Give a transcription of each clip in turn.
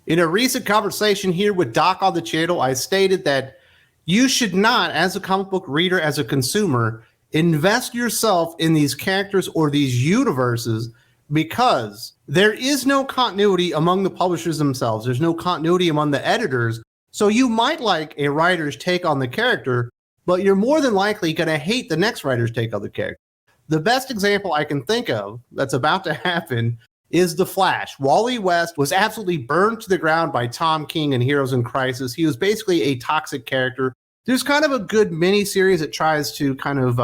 In a recent conversation here with Doc on the channel, I stated that you should not, as a comic book reader, as a consumer, invest yourself in these characters or these universes because there is no continuity among the publishers themselves. There's no continuity among the editors. So you might like a writer's take on the character, but you're more than likely going to hate the next writer's take on the character. The best example I can think of that's about to happen is The Flash. Wally West was absolutely burned to the ground by Tom King in Heroes in Crisis. He was basically a toxic character. There's kind of a good mini-series that tries to kind of,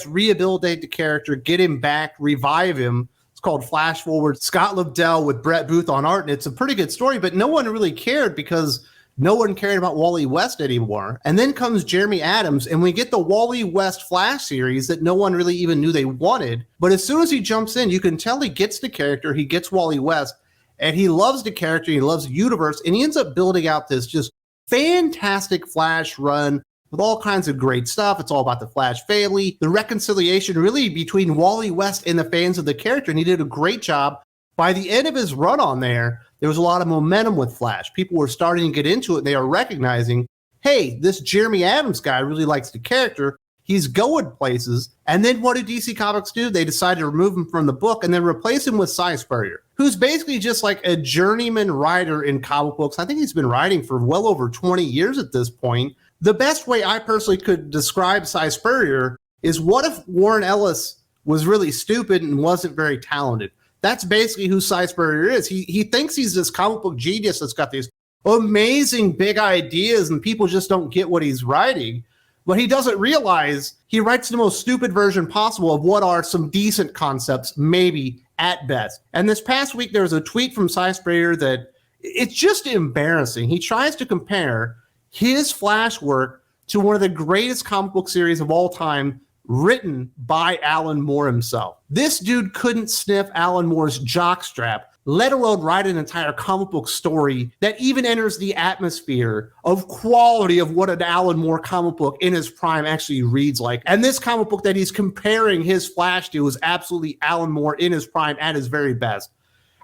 rehabilitate the character, get him back, revive him. It's called Flash Forward. Scott Lobdell with Brett Booth on art, and it's a pretty good story, but no one really cared because no one cared about Wally West anymore. And then comes Jeremy Adams, and we get the Wally West Flash series that no one really even knew they wanted. But as soon as he jumps in, you can tell he gets the character, he gets Wally West, and he loves the character, he loves the universe, and he ends up building out this just fantastic Flash run with all kinds of great stuff. It's all about the Flash family, the reconciliation really between Wally West and the fans of the character, and he did a great job. By the end of his run on there was a lot of momentum with Flash. People were starting to get into it, and they are recognizing, hey, this Jeremy Adams guy really likes the character. He's going places. And then what did DC Comics do? They decided to remove him from the book and then replace him with Si Spurrier, who's basically just like a journeyman writer in comic books. I think he's been writing for well over 20 years at this point. The best way I personally could describe Si Spurrier is, what if Warren Ellis was really stupid and wasn't very talented? That's basically who Si Spurrier is. He thinks he's this comic book genius that's got these amazing big ideas and people just don't get what he's writing. But he doesn't realize he writes the most stupid version possible of what are some decent concepts, maybe at best. And this past week, there was a tweet from Si Spurrier that it's just embarrassing. He tries to compare his Flash work to one of the greatest comic book series of all time, written by Alan Moore himself. This dude couldn't sniff Alan Moore's jockstrap, let alone write an entire comic book story that even enters the atmosphere of quality of what an Alan Moore comic book in his prime actually reads like. And this comic book that he's comparing his Flash to is absolutely Alan Moore in his prime at his very best.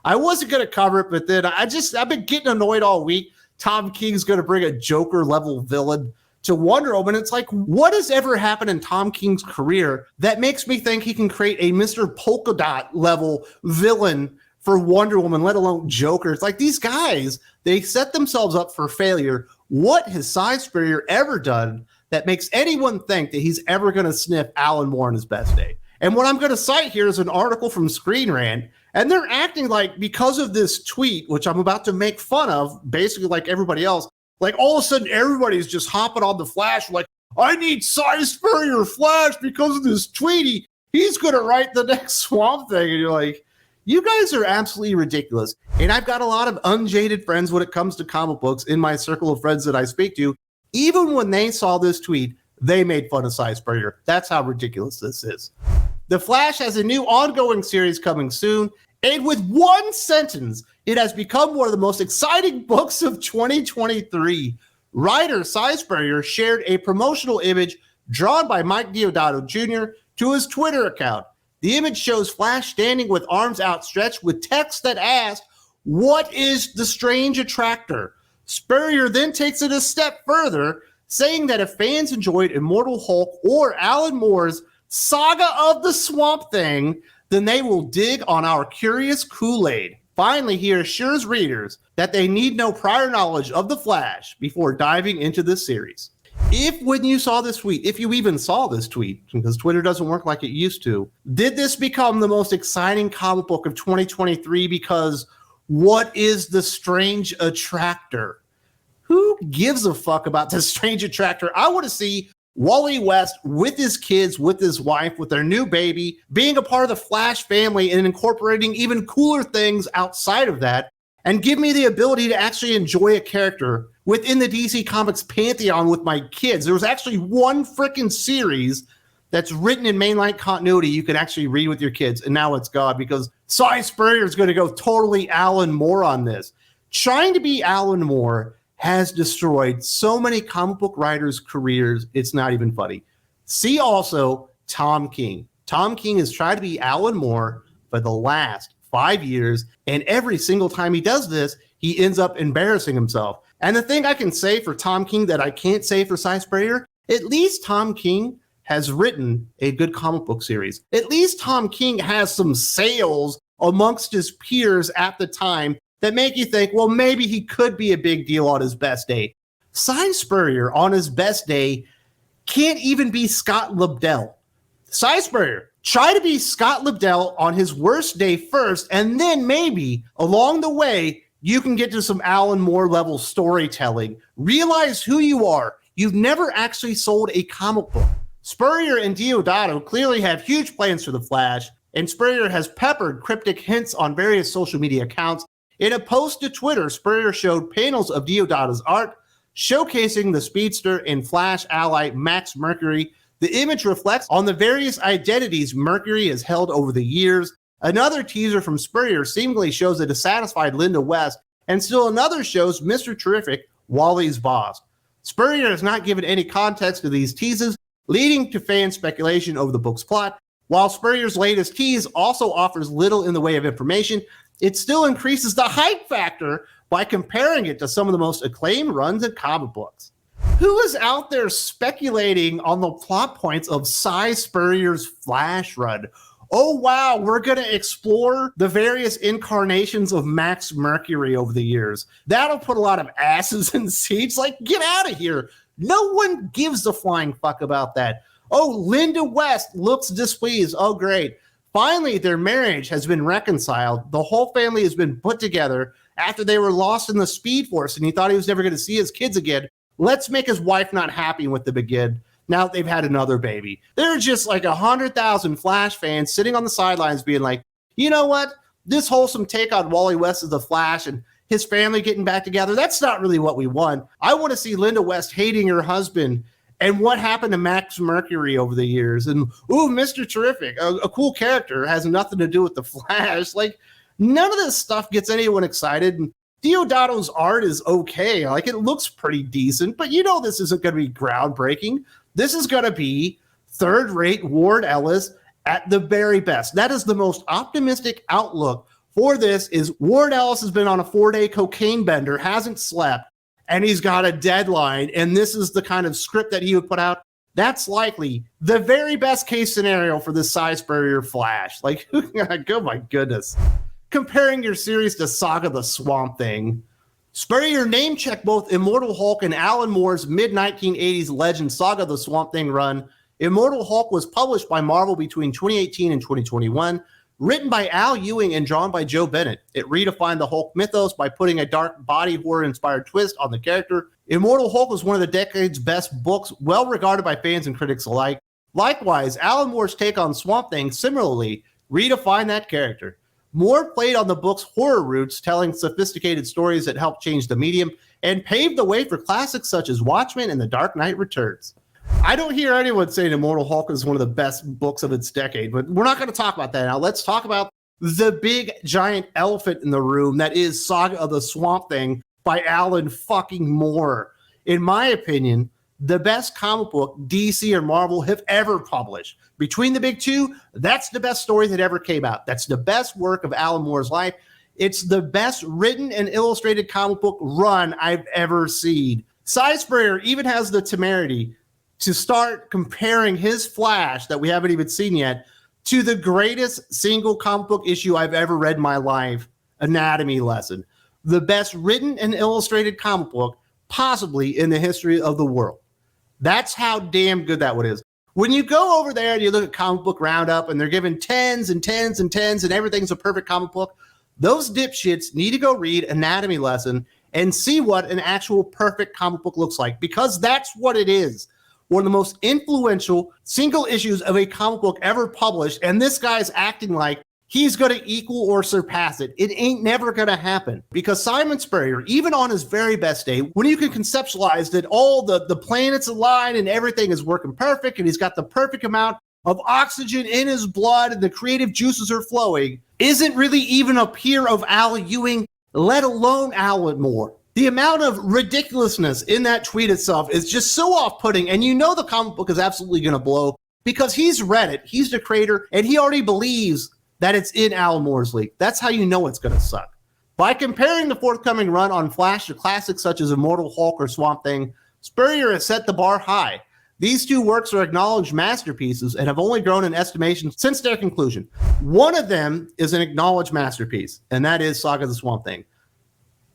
I wasn't going to cover it, but then I've been getting annoyed all week. Tom King's going to bring a Joker level villain to Wonder Woman. It's like, what has ever happened in Tom King's career that makes me think he can create a Mr. Polka Dot level villain for Wonder Woman, let alone Joker? It's like, these guys, they set themselves up for failure. What has Si Spurrier ever done that makes anyone think that he's ever going to sniff Alan Moore on his best day? And what I'm going to cite here is an article from Screenrant, and they're acting like, because of this tweet, which I'm about to make fun of, basically like everybody else, like all of a sudden everybody's just hopping on the Flash, like, I need Si Spurrier Flash because of this tweet. He's going to write the next Swamp Thing. And you're like, you guys are absolutely ridiculous. And I've got a lot of unjaded friends when it comes to comic books in my circle of friends that I speak to. Even when they saw this tweet, they made fun of Si Spurrier. That's how ridiculous this is. The Flash has a new ongoing series coming soon. And with one sentence, it has become one of the most exciting books of 2023. Writer Si Spurrier shared a promotional image drawn by Mike Deodato Jr. to his Twitter account. The image shows Flash standing with arms outstretched with text that asks, "What is the strange attractor?" Spurrier then takes it a step further, saying that if fans enjoyed Immortal Hulk or Alan Moore's Saga of the Swamp Thing, then they will dig on our curious Kool-Aid. Finally, he assures readers that they need no prior knowledge of The Flash before diving into this series. If when you saw this tweet, if you even saw this tweet, because Twitter doesn't work like it used to, did this become the most exciting comic book of 2023 because what is the strange attractor? Who gives a fuck about the strange attractor? I want to see Wally West with his kids, with his wife, with their new baby, being a part of the Flash family and incorporating even cooler things outside of that, and give me the ability to actually enjoy a character within the DC Comics pantheon with my kids. There was actually one freaking series that's written in mainline continuity you can actually read with your kids, and now it's gone because Si Spurrier is going to go totally Alan Moore on this. Trying to be Alan Moore has destroyed so many comic book writers' careers, it's not even funny. See also Tom King. Tom King has tried to be Alan Moore for the last 5 years, and every single time he does this, he ends up embarrassing himself. And the thing I can say for Tom King that I can't say for Si Spurrier, at least Tom King has written a good comic book series. At least Tom King has some sales amongst his peers at the time that make you think, well, maybe he could be a big deal on his best day. Si Spurrier on his best day can't even be Scott Lobdell. Si Spurrier, try to be Scott Lobdell on his worst day first, and then maybe along the way, you can get to some Alan Moore level storytelling. Realize who you are. You've never actually sold a comic book. Spurrier and Deodato clearly have huge plans for the Flash, and Spurrier has peppered cryptic hints on various social media accounts. In a post to Twitter, Spurrier showed panels of Deodato's art, showcasing the speedster and Flash ally Max Mercury. The image reflects on the various identities Mercury has held over the years. Another teaser from Spurrier seemingly shows a dissatisfied Linda West, and still another shows Mr. Terrific, Wally's boss. Spurrier has not given any context to these teases, leading to fan speculation over the book's plot. While Spurrier's latest tease also offers little in the way of information, it still increases the hype factor by comparing it to some of the most acclaimed runs in comic books. Who is out there speculating on the plot points of Si Spurrier's Flash run? Oh, wow, we're going to explore the various incarnations of Max Mercury over the years. That'll put a lot of asses in seats. Like, get out of here. No one gives a flying fuck about that. Oh, Linda West looks displeased. Oh, great. Finally, their marriage has been reconciled. The whole family has been put together after they were lost in the Speed Force, and he thought he was never going to see his kids again. Let's make his wife not happy with them again. Now they've had another baby. There are just like 100,000 Flash fans sitting on the sidelines being like, you know what? This wholesome take on Wally West as the Flash and his family getting back together, that's not really what we want. I want to see Linda West hating her husband and what happened to Max Mercury over the years. And, ooh, Mr. Terrific, a cool character, has nothing to do with the Flash. Like, none of this stuff gets anyone excited. And Deodato's art is okay. Like, it looks pretty decent, but you know this isn't going to be groundbreaking. This is going to be third-rate Ward Ellis at the very best. That is the most optimistic outlook for this. Is Ward Ellis has been on a 4-day cocaine bender, hasn't slept, and he's got a deadline, and this is the kind of script that he would put out. That's likely the very best case scenario for the Si Spurrier Flash. Like, oh my goodness. Comparing your series to Saga the Swamp Thing, Spurrier name-checked both Immortal Hulk and Alan Moore's mid-1980s legend Saga the Swamp Thing run. Immortal Hulk was published by Marvel between 2018 and 2021, written by Al Ewing and drawn by Joe Bennett. It redefined the Hulk mythos by putting a dark body horror-inspired twist on the character. Immortal Hulk was one of the decade's best books, well regarded by fans and critics alike. Likewise, Alan Moore's take on Swamp Thing similarly redefined that character. Moore played on the book's horror roots, telling sophisticated stories that helped change the medium and paved the way for classics such as Watchmen and The Dark Knight Returns. I don't hear anyone saying Immortal Hulk is one of the best books of its decade, but we're not going to talk about that now. Let's talk about the big giant elephant in the room that is Saga of the Swamp Thing by Alan fucking Moore. In my opinion, the best comic book DC or Marvel have ever published. Between the big two, that's the best story that ever came out. That's the best work of Alan Moore's life. It's the best written and illustrated comic book run I've ever seen. Si Spurrier even has the temerity to start comparing his Flash that we haven't even seen yet to the greatest single comic book issue I've ever read in my life, Anatomy Lesson. The best written and illustrated comic book possibly in the history of the world. That's how damn good that one is. When you go over there and you look at Comic Book Roundup and they're giving 10s and 10s and 10s and everything's a perfect comic book, those dipshits need to go read Anatomy Lesson and see what an actual perfect comic book looks like, because that's what it is. One of the most influential single issues of a comic book ever published, and this guy's acting like he's going to equal or surpass it. It ain't never going to happen, because Simon Spurrier, even on his very best day, when you can conceptualize that all the planets align and everything is working perfect and he's got the perfect amount of oxygen in his blood and the creative juices are flowing, isn't really even a peer of Al Ewing, let alone Alan Moore. The amount of ridiculousness in that tweet itself is just so off-putting, and you know the comic book is absolutely going to blow because he's read it, he's the creator, and he already believes that it's in Alan Moore's league. That's how you know it's going to suck. By comparing the forthcoming run on Flash to classics such as Immortal Hulk or Swamp Thing, Spurrier has set the bar high. These two works are acknowledged masterpieces and have only grown in estimation since their conclusion. One of them is an acknowledged masterpiece, and that is Saga the Swamp Thing.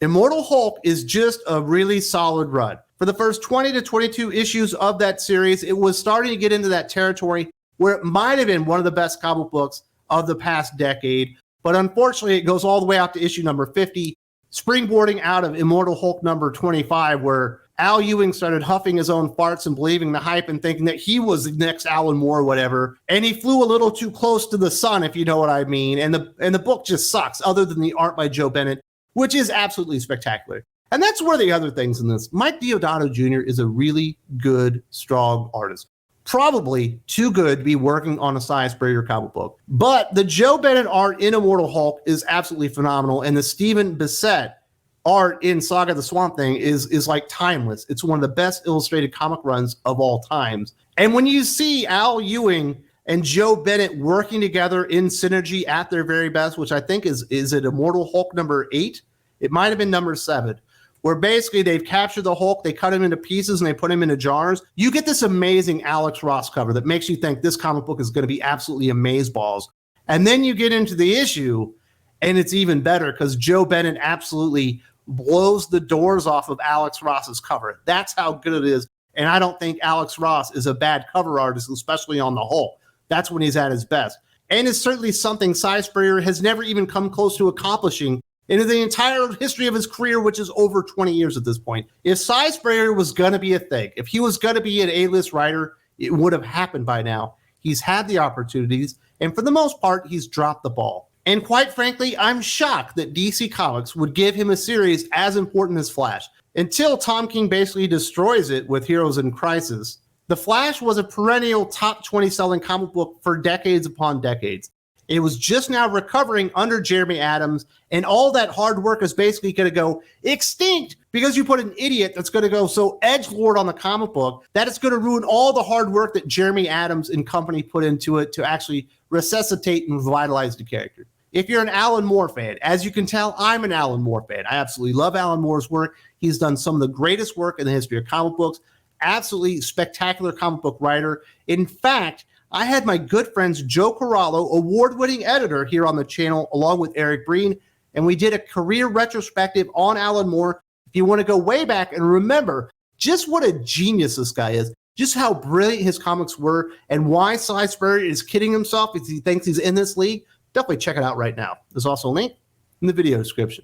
Immortal Hulk is just a really solid run. For the first 20 to 22 issues of that series, it was starting to get into that territory where it might have been one of the best comic books of the past decade, but unfortunately it goes all the way out to issue number 50, springboarding out of Immortal Hulk number 25, where Al Ewing started huffing his own farts and believing the hype and thinking that he was the next Alan Moore or whatever. And he flew a little too close to the sun, if you know what I mean. And the book just sucks, other than the art by Joe Bennett, which is absolutely spectacular. And that's one of the other things in this. Mike Deodato Jr. is a really good, strong artist. Probably too good to be working on a Si Spurrier comic book. But the Joe Bennett art in Immortal Hulk is absolutely phenomenal. And the Stephen Bissett art in Saga the Swamp Thing is like timeless. It's one of the best illustrated comic runs of all times. And when you see Al Ewing and Joe Bennett working together in synergy at their very best, which I think is it Immortal Hulk number 8? It might have been number 7, where basically they've captured the Hulk, they cut him into pieces, and they put him into jars. You get this amazing Alex Ross cover that makes you think this comic book is going to be absolutely amazeballs. And then you get into the issue, and it's even better because Joe Bennett absolutely blows the doors off of Alex Ross's cover. That's how good it is. And I don't think Alex Ross is a bad cover artist, especially on the Hulk. That's when he's at his best. And it's certainly something Si Spurrier has never even come close to accomplishing in the entire history of his career, which is over 20 years at this point. If Si Spurrier was going to be a thing, if he was going to be an A-list writer, it would have happened by now. He's had the opportunities, and for the most part, he's dropped the ball. And quite frankly, I'm shocked that DC Comics would give him a series as important as Flash, until Tom King basically destroys it with Heroes in Crisis. The Flash was a perennial top 20 selling comic book for decades upon decades. It was just now recovering under Jeremy Adams, and all that hard work is basically going to go extinct because you put an idiot that's going to go so edgelord on the comic book that it's going to ruin all the hard work that Jeremy Adams and company put into it to actually resuscitate and revitalize the character. If you're an Alan Moore fan, as you can tell, I'm an Alan Moore fan. I absolutely love Alan Moore's work. He's done some of the greatest work in the history of comic books. Absolutely spectacular comic book writer. In fact, I had my good friends Joe Corallo, award-winning editor, here on the channel, along with Eric Breen, and we did a career retrospective on Alan Moore. If you want to go way back and remember just what a genius this guy is, just how brilliant his comics were, and why Si Spurrier is kidding himself if he thinks he's in this league, definitely check it out right now. There's also a link in the video description.